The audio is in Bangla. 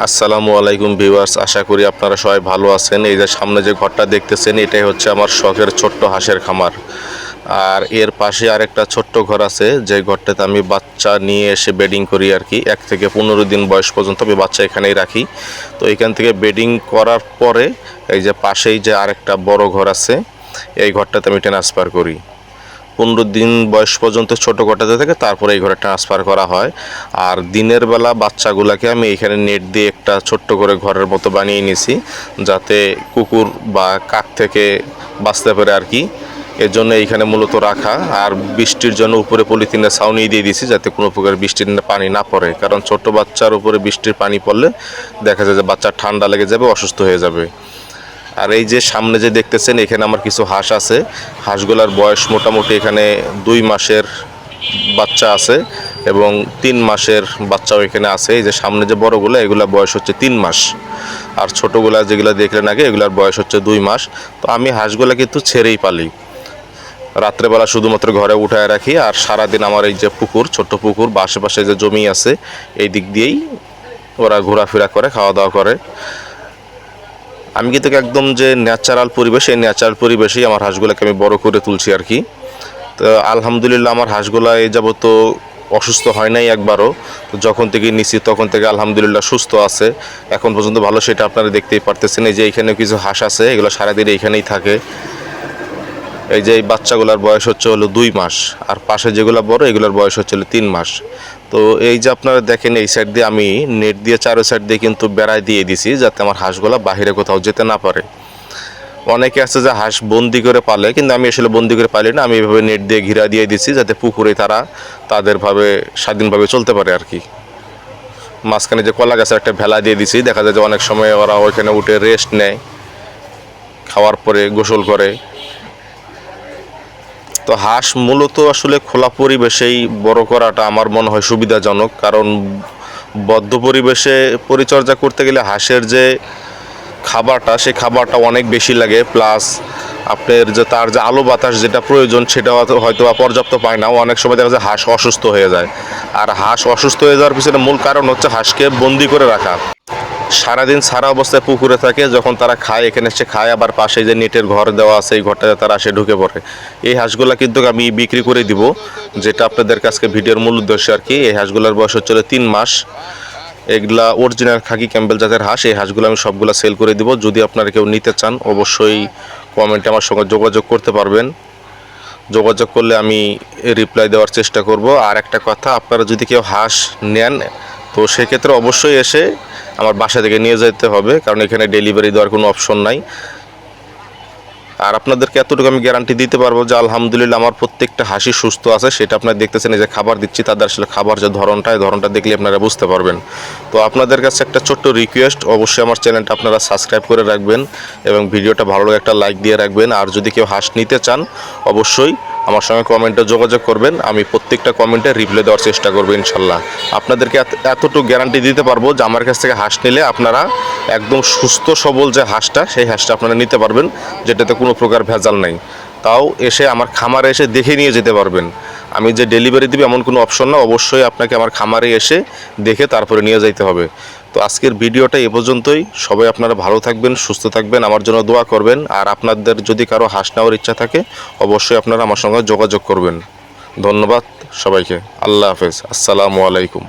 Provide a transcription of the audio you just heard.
আসসালামু আলাইকুম ভিউয়ার্স, আশা করি আপনারা সবাই ভালো আছেন। এই যে সামনে যে ঘরটা দেখতেছেন, এটাই হচ্ছে আমার শখের ছোট্ট হাঁসের খামার। আর এর পাশে আরেকটা ছোট্ট ঘর আছে, যে ঘরটাতে আমি বাচ্চা নিয়ে এসে বেডিং করি আর কি। 1 থেকে 15 দিন বয়স পর্যন্ত আমি বাচ্চা এখানেই রাখি। তো এখান থেকে বেডিং করার পরে এই যে পাশেই যে আরেকটা বড় ঘর আছে, এই ঘরটাতে আমি ট্রান্সফার করি। 15 দিন বয়স পর্যন্ত ছোটো ঘরটাতে থেকে তারপরে এই ঘরে ট্রান্সফার করা হয়। আর দিনের বেলা বাচ্চাগুলোকে আমি এখানে নেট দিয়ে একটা ছোট্ট করে ঘরের মতো বানিয়ে নিয়েছি, যাতে কুকুর বা কাক থেকে বাঁচতে পারে আর কি। এর জন্য এইখানে মূলত রাখা। আর বৃষ্টির জন্য উপরে পলিথিনের ছাউনি দিয়ে দিয়েছি, যাতে কোনো প্রকার বৃষ্টির পানি না পড়ে, কারণ ছোট বাচ্চার উপরে বৃষ্টির পানি পড়লে দেখা যায় যে বাচ্চা ঠান্ডা লেগে যাবে, অসুস্থ হয়ে যাবে। আর এই যে সামনে যে দেখতেছেন, এখানে আমার কিছু হাঁস আছে। হাঁসগুলার বয়স মোটামুটি এখানে 2 মাসের বাচ্চা আছে এবং 3 মাসের বাচ্চাও এখানে আছে। এই যে সামনে যে বড়গুলো, এগুলার বয়স হচ্ছে 3 মাস। আর ছোটোগুলা যেগুলো দেখলেন আগে, এগুলার বয়স হচ্ছে 2 মাস। তো আমি হাঁসগুলা কিন্তু ছেড়েই পালি, রাত্রেবেলা শুধুমাত্র ঘরে উঠায় রাখি। আর সারাদিন আমার এই যে পুকুর, ছোট্ট পুকুর বা আশেপাশে যে জমি আছে, এই দিক দিয়েই ওরা ঘোরাফেরা করে, খাওয়া দাওয়া করে। আমি কিন্তু একদম যে ন্যাচারাল পরিবেশ, এই ন্যাচারাল পরিবেশেই আমার হাঁসগুলোকে আমি বড় করে তুলছি আর কি। তো আলহামদুলিল্লাহ আমার হাঁসগুলো এই যাবত অসুস্থ হয় নাই একবারও। তো যখন থেকে নিছি তখন থেকে আলহামদুলিল্লাহ সুস্থ আছে, এখন পর্যন্ত ভালো। সেটা আপনারা দেখতেই পারতেছেন। এই যে এইখানে কিছু হাঁস আছে, এগুলো সারাদিন এইখানেই থাকে। এই যে এই বাচ্চাগুলোর বয়স হচ্ছে হলো 2 মাস, আর পাশে যেগুলো বড়, এগুলোর বয়স হচ্ছে হলো 3 মাস। তো এই যে আপনারা দেখেন, এই সাইড দিয়ে আমি নেট দিয়ে চারো সাইড দিয়ে কিন্তু বেড়ায় দিয়ে দিছি, যাতে আমার হাঁসগুলো বাইরে কোথাও যেতে না পারে। অনেকে আছে যে হাঁস বন্দি করে পালে, কিন্তু আমি আসলে বন্দি করে পালি না। আমি এভাবে নেট দিয়ে ঘিরা দিয়ে দিছি, যাতে পুকুরে তারা তাদেরভাবে স্বাধীনভাবে চলতে পারে আর কি। মাঝখানে যে কলা গাছের একটা ভেলা দিয়ে দিছি, দেখা যায় যে অনেক সময় ওরা ওইখানে উঠে রেস্ট নেয়, খাওয়ার পরে গোসল করে। তো হাঁস মূলত আসলে খোলা পরিবেশেই বড় করাটা আমার মনে হয় সুবিধাজনক, কারণ বদ্ধ পরিবেশে পরিচর্যা করতে গেলে হাঁসের যে খাবারটা, সেই খাবারটা অনেক বেশি লাগে। প্লাস আপনার যে তার যে আলো বাতাস যেটা প্রয়োজন, সেটা হয়তো পর্যাপ্ত পায় না। অনেক সময় দেখা যায় হাঁস অসুস্থ হয়ে যায়। আর হাঁস অসুস্থ হয়ে যাওয়ার পিছনে মূল কারণ হচ্ছে হাঁসকে বন্দি করে রাখা। সারাদিন সারা অবস্থায় পুকুরে থাকে, যখন তারা খায় এখানে এসে খায়, আবার পাশে যে নেটের ঘর দেওয়া আছে, এই ঘরটাতে তারা এসে ঢুকে পড়ে। এই হাঁসগুলা কিন্তু আমি বিক্রি করে দিব, যেটা আপনাদের কাছে ভিডিওর মূল উদ্দেশ্য আর কি। এই হাঁসগুলোর বয়স হচ্ছে 3 মাস। এগুলা অরিজিনাল খাকি ক্যাম্বেল জাতের হাঁস। এই হাঁসগুলো আমি সবগুলা সেল করে দিব। যদি আপনারা কেউ নিতে চান, অবশ্যই কমেন্টে আমার সঙ্গে যোগাযোগ করতে পারবেন। যোগাযোগ করলে আমি রিপ্লাই দেওয়ার চেষ্টা করব। আর একটা কথা, আপনারা যদি কেউ হাঁস নেন, তো সেক্ষেত্রে অবশ্যই এসে আমার বাসা থেকে নিয়ে যেতে হবে, কারণ এখানে ডেলিভারি দেওয়ার কোনো অপশন নাই। আর আপনাদেরকে এতটুকু আমি গ্যারান্টি দিতে পারবো যে আলহামদুলিল্লাহ আমার প্রত্যেকটা হাঁসি সুস্থ আছে। সেটা আপনারা দেখতেছেন, এই যে খাবার দিচ্ছি, তাদের আসলে খাবার যে ধরনটা, এই ধরনটা দেখলে আপনারা বুঝতে পারবেন। তো আপনাদের কাছে একটা ছোট্ট রিকোয়েস্ট, অবশ্যই আমার চ্যানেলটা আপনারা সাবস্ক্রাইব করে রাখবেন এবং ভিডিওটা ভালো লাগে একটা লাইক দিয়ে রাখবেন। আর যদি কেউ হাঁস নিতে চান, অবশ্যই আমার সঙ্গে কমেন্টে যোগাযোগ করবেন। আমি প্রত্যেকটা কমেন্টে রিপ্লাই দেওয়ার চেষ্টা করবো ইনশাল্লাহ। আপনাদেরকে এতটুকু গ্যারান্টি দিতে পারবো যে আমার কাছ থেকে হাঁস নিলে আপনারা একদম সুস্থ সবল যে হাঁসটা, সেই হাঁসটা আপনারা নিতে পারবেন, যেটাতে কোনো প্রকার ভেজাল নাই। তাও এসে আমার খামারে এসে দেখে নিয়ে যেতে পারবেন। আমি যে ডেলিভারি দিবে এমন কোনো অপশন না, অবশ্যই আপনাকে আমার খামারে এসে দেখে তারপরে নিয়ে যাইতে হবে। তো আজকের ভিডিওটা এ পর্যন্তই। সবাই আপনারা ভালো থাকবেন, সুস্থ থাকবেন, আমার জন্য দোয়া করবেন। আর আপনাদের যদি কারো হাঁস নেওয়ার ইচ্ছা থাকে, অবশ্যই আপনারা আমার সঙ্গে যোগাযোগ করবেন। ধন্যবাদ সবাইকে। আল্লাহ হাফেজ। আসসালামু আলাইকুম।